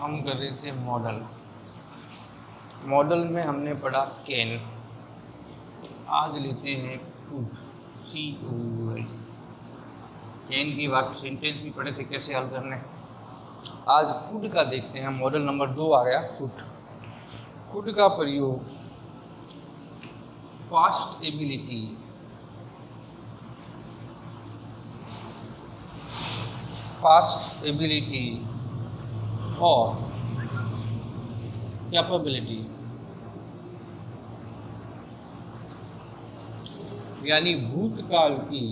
हम कर रहे थे मॉडल। मॉडल में हमने पढ़ा कैन। आज लेते हैं कुड, COUL। कैन की वाक्य सेंटेंस भी पढ़े थे कैसे हल करने। आज कुड का देखते हैं। मॉडल नंबर 2 आ गया कुड। कुड का प्रयोग पास्ट एबिलिटी, और कैपेबिलिटी यानी भूतकाल की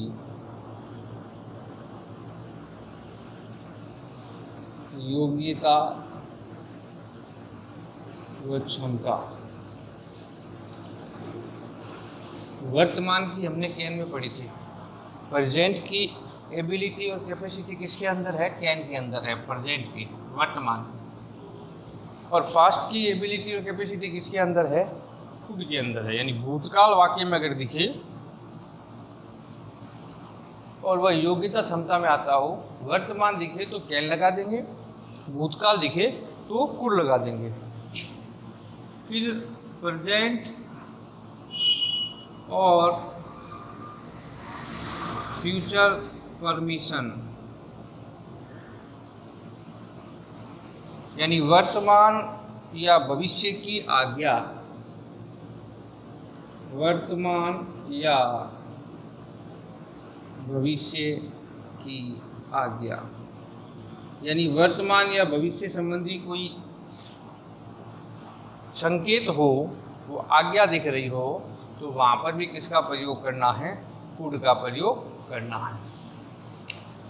योग्यता व क्षमता। वर्तमान की हमने कैन में पढ़ी थी। प्रेजेंट की एबिलिटी और कैपेसिटी किसके अंदर है? कैन के अंदर है, प्रेजेंट की, वर्तमान। और पास्ट की एबिलिटी और कैपेसिटी किसके अंदर है? खुद के अंदर है। यानी भूतकाल वाक्य में अगर दिखे और वह योग्यता क्षमता में आता हो, वर्तमान दिखे तो कैन लगा देंगे, भूतकाल दिखे तो कुड लगा देंगे। फिर प्रेजेंट और फ्यूचर परमिशन यानी वर्तमान या भविष्य की आज्ञा, वर्तमान या भविष्य की आज्ञा यानी वर्तमान या भविष्य संबंधी कोई संकेत हो, वो आज्ञा दिख रही हो, तो वहाँ पर भी किसका प्रयोग करना है? कुड का प्रयोग करना है।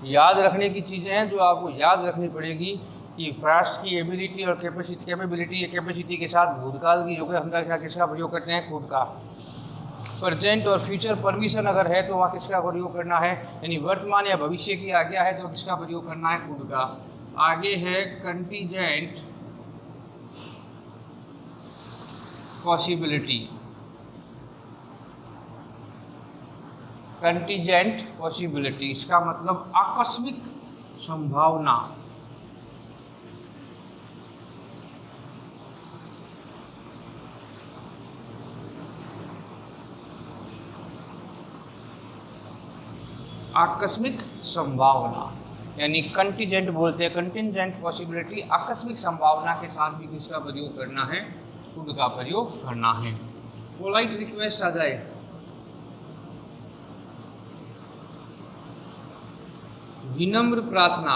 याद रखने की चीज़ें हैं जो आपको याद रखनी पड़ेगी कि पास्ट की एबिलिटी और कैपेबिलिटी या कैपेसिटी के साथ भूतकाल की योग्यता क्षमता के साथ किसका प्रयोग करते हैं? कुड का। प्रेजेंट और फ्यूचर परमिशन अगर है तो वहाँ किसका प्रयोग करना है? यानी वर्तमान या भविष्य की आज्ञा है तो किसका प्रयोग करना है? कुड का। आगे है कंटीजेंट पॉसिबिलिटी। कंटीजेंट पॉसिबिलिटी इसका मतलब आकस्मिक संभावना। आकस्मिक संभावना यानी कंटीजेंट बोलते हैं, कंटीजेंट पॉसिबिलिटी, आकस्मिक संभावना के साथ भी किसका प्रयोग करना है? कुड का प्रयोग करना है। पोलाइट रिक्वेस्ट आ जाए, विनम्र प्रार्थना,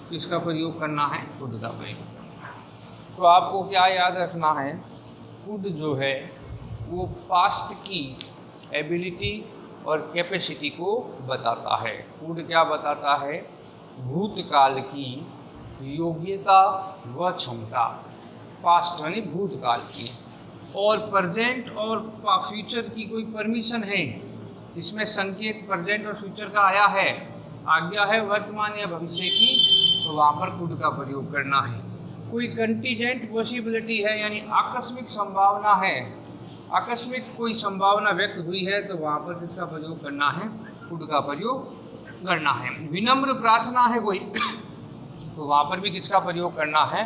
किसका प्रयोग करना है? कुड का प्रयोग। तो आपको क्या याद रखना है? कुड जो है वो पास्ट की एबिलिटी और कैपेसिटी को बताता है। कुड क्या बताता है? भूतकाल की योग्यता व क्षमता, पास्ट यानी भूतकाल की। और प्रेजेंट और फ्यूचर की कोई परमिशन है, इसमें संकेत प्रेजेंट और फ्यूचर का आया है, आज्ञा है वर्तमान या भविष्य की, तो वहाँ पर कुड का प्रयोग करना है। कोई कंटीजेंट पॉसिबिलिटी है यानी आकस्मिक संभावना है, आकस्मिक कोई संभावना व्यक्त हुई है तो वहाँ पर किसका प्रयोग करना है? कुड का प्रयोग करना है। विनम्र प्रार्थना है कोई तो वहाँ पर भी किसका प्रयोग करना है?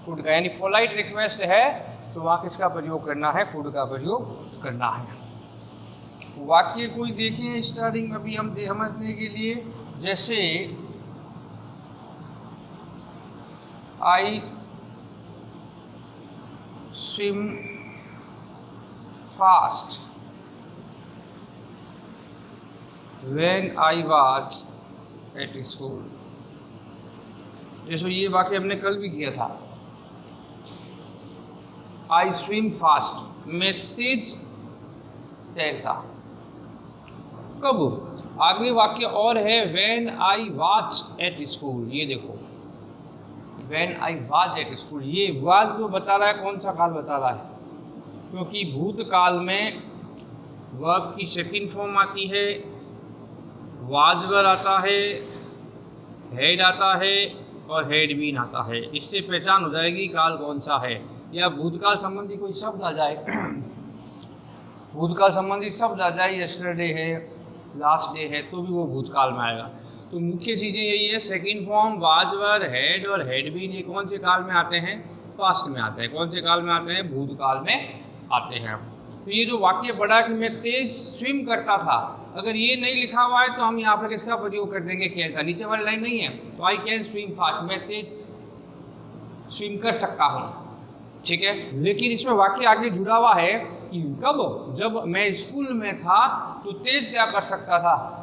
कुड का। यानी पोलाइट रिक्वेस्ट है तो वहाँ किसका प्रयोग करना है? कुड का प्रयोग करना है। वाक्य कोई देखें स्टार्टिंग में भी हम समझने के लिए, जैसे I swim fast when I was at school. जैसे ये वाक्य हमने कल भी किया था। आई स्विम फास्ट, मैं तेज तैरता। कब? आगे वाक्य और है, when I was at school. ये देखो, when I was at school, ये वाज जो बता रहा है कौन सा काल बता रहा है? क्योंकि भूतकाल में वर्ब की सेकंड फॉर्म आती है, वाजवर आता है, हेड आता है और हेड बीन आता है। इससे पहचान हो जाएगी काल कौन सा है। या भूतकाल संबंधी कोई शब्द आ जाए, भूतकाल संबंधी शब्द आ जाए, यस्टरडे है, लास्ट डे है, तो भी वो भूतकाल में आएगा। तो मुख्य चीज़ें यही है, second form was were had और हैड बीन, ये कौन से काल में आते हैं? पास्ट में आते हैं। कौन से काल में आते हैं? भूतकाल में आते हैं। तो ये जो वाक्य पढ़ा कि मैं तेज स्विम करता था, अगर ये नहीं लिखा हुआ है तो हम यहाँ पर किसका प्रयोग कर देंगे? कैन का। नीचे वाली लाइन नहीं है तो आई कैन स्विम फास्ट, मैं तेज स्विम कर सकता हूँ, ठीक है। लेकिन इसमें वाक्य आगे जुड़ा हुआ है कि कब? जब मैं स्कूल में था तो तेज क्या कर सकता था?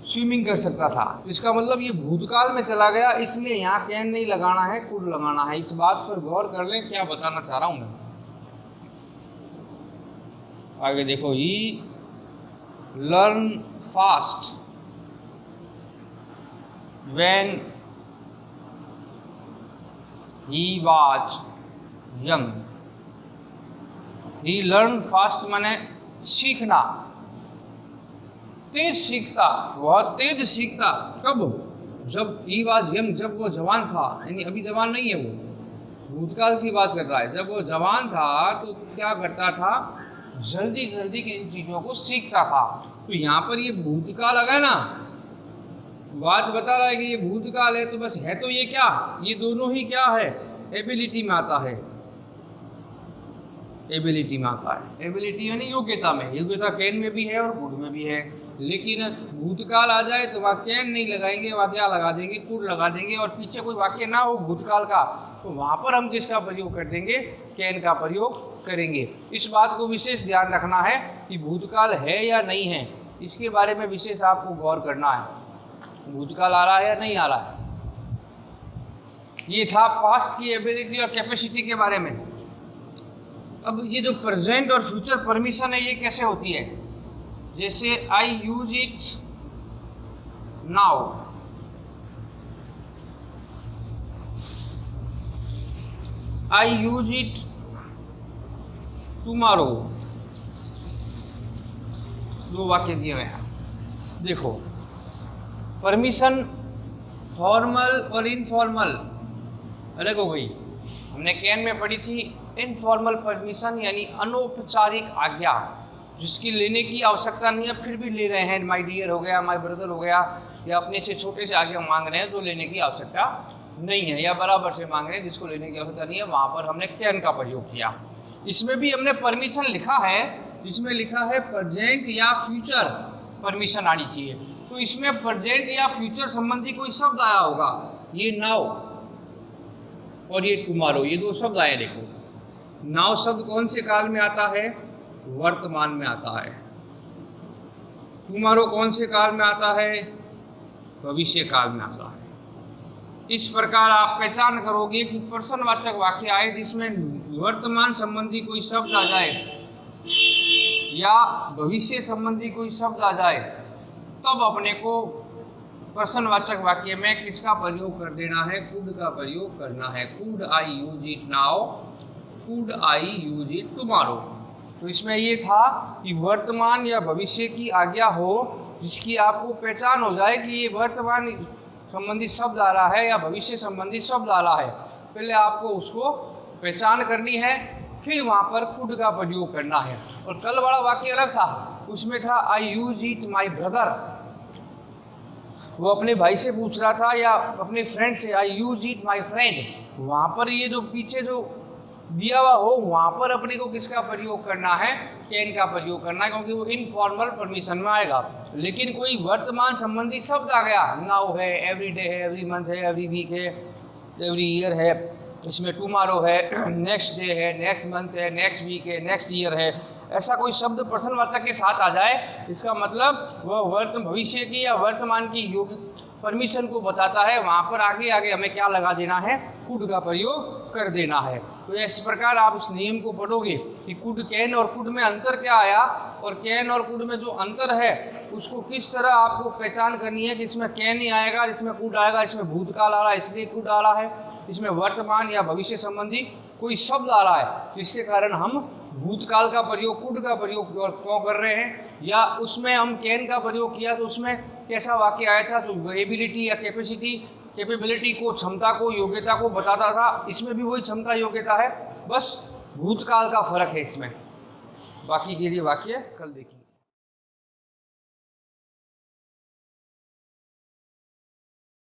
स्विमिंग कर सकता था। तो इसका मतलब ये भूतकाल में चला गया, इसलिए यहाँ कैन नहीं लगाना है, कुड लगाना है। इस बात पर गौर कर लें, क्या बताना चाह रहा हूँ मैं। आगे देखो, he learn fast when he was young। he learned fast माने सीखना, तेज सीखता, बहुत तेज सीखता। कब? जब he was young, जब वो जवान था, यानी अभी जवान नहीं है, वो भूतकाल की बात कर रहा है। जब वो जवान था तो क्या करता था? जल्दी जल्दी किसी चीज़ों को सीखता था। तो यहाँ पर ये भूतकाल आ गया ना, वाज बता रहा है कि ये भूतकाल है, तो बस है तो ये क्या? ये दोनों ही क्या है? एबिलिटी में आता है। एबिलिटी में आता है। एबिलिटी यानी योग्यता में। योग्यता कैन में भी है और कुड में भी है। लेकिन भूतकाल आ जाए तो वहाँ कैन नहीं लगाएंगे, वहाँ क्या लगा देंगे? कुड लगा देंगे। और पीछे कोई वाक्य ना हो भूतकाल का तो वहाँ पर हम किसका प्रयोग कर देंगे? कैन का प्रयोग करेंगे। इस बात को विशेष ध्यान रखना है कि भूतकाल है या नहीं है, इसके बारे में विशेष आपको गौर करना है। भूतकाल आ रहा है या नहीं आ रहा है। ये था पास्ट की एबिलिटी और कैपेसिटी के बारे में। अब ये जो प्रेजेंट और फ्यूचर परमिशन है, ये कैसे होती है? जैसे I use it now, I use it tomorrow, दो वाक्य दिए हुए हैं। देखो, परमिशन फॉर्मल और इनफॉर्मल अलग हो गई। हमने कैन में पढ़ी थी इनफॉर्मल परमिशन, यानी अनौपचारिक आज्ञा, जिसकी लेने की आवश्यकता नहीं है फिर भी ले रहे हैं। माय डियर हो गया, माय ब्रदर हो गया, या अपने से छोटे से आगे मांग रहे हैं तो लेने की आवश्यकता नहीं है, या बराबर से मांग रहे हैं जिसको लेने की आवश्यकता नहीं है, वहाँ पर हमने कैन का प्रयोग किया। इसमें भी हमने परमिशन लिखा है, इसमें लिखा है प्रेजेंट या फ्यूचर परमिशन आनी चाहिए। तो इसमें प्रेजेंट या फ्यूचर संबंधी कोई शब्द आया होगा। ये नाउ और ये टुमारो, ये दो शब्द आए। देखो, नाउ शब्द कौन से काल में आता है? वर्तमान में आता है। टुमारो कौन से काल में आता है? भविष्य काल में आता है। इस प्रकार आप पहचान करोगे कि प्रश्नवाचक वाक्य आए जिसमें वर्तमान संबंधी कोई शब्द आ जाए या भविष्य संबंधी कोई शब्द आ जाए, तब अपने को प्रश्नवाचक वाक्य में किसका प्रयोग कर देना है? कुड का प्रयोग करना है। Could I use it now, could I use it tomorrow. तो इसमें ये था कि वर्तमान या भविष्य की आज्ञा हो जिसकी आपको पहचान हो जाए कि ये वर्तमान संबंधी शब्द आ रहा है या भविष्य संबंधी शब्द आ रहा है। पहले आपको उसको पहचान करनी है, फिर वहाँ पर कुड का प्रयोग करना है। और कल वाला वाक्य अलग था, उसमें था आई यूज इट माई ब्रदर। वो अपने भाई से पूछ रहा था या अपने फ्रेंड से, आई यूज इट माई फ्रेंड। वहाँ पर ये जो पीछे जो दिया हुआ हो वहाँ पर अपने को किसका प्रयोग करना है? कैन का प्रयोग करना है, क्योंकि वो इनफॉर्मल परमिशन में आएगा। लेकिन कोई वर्तमान संबंधी शब्द आ गया, नाउ है, एवरी डे है, एवरी मंथ है, एवरी वीक है, एवरी ईयर है, इसमें टुमारो है, नेक्स्ट डे है, नेक्स्ट मंथ है, नेक्स्ट वीक है, नेक्स्ट ईयर है, ऐसा कोई शब्द प्रश्नवाचक के साथ आ जाए, इसका मतलब वह भविष्य की या वर्तमान की योग परमिशन को बताता है। वहाँ पर आगे आगे हमें क्या लगा देना है? कुड का प्रयोग कर देना है। तो इस प्रकार आप इस नियम को पढ़ोगे कि कुड, कैन और कुड में अंतर क्या आया, और कैन और कुड में जो अंतर है उसको किस तरह आपको पहचान करनी है कि इसमें कैन ही आएगा, इसमें कुड आएगा, इसमें भूतकाल आ रहा है इसलिए कुड आ रहा है, इसमें वर्तमान या भविष्य संबंधी कोई शब्द आ रहा है जिसके कारण हम भूतकाल का प्रयोग, कुड का प्रयोग क्यों कर रहे हैं, या उसमें हम कैन का प्रयोग किया तो उसमें कैसा वाक्य आया था जो एबिलिटी या कैपेबिलिटी को, क्षमता को, योग्यता को बताता था। इसमें भी वही क्षमता योग्यता है, बस भूतकाल का फर्क है इसमें। बाकी के लिए वाक्य कल देखेंगे।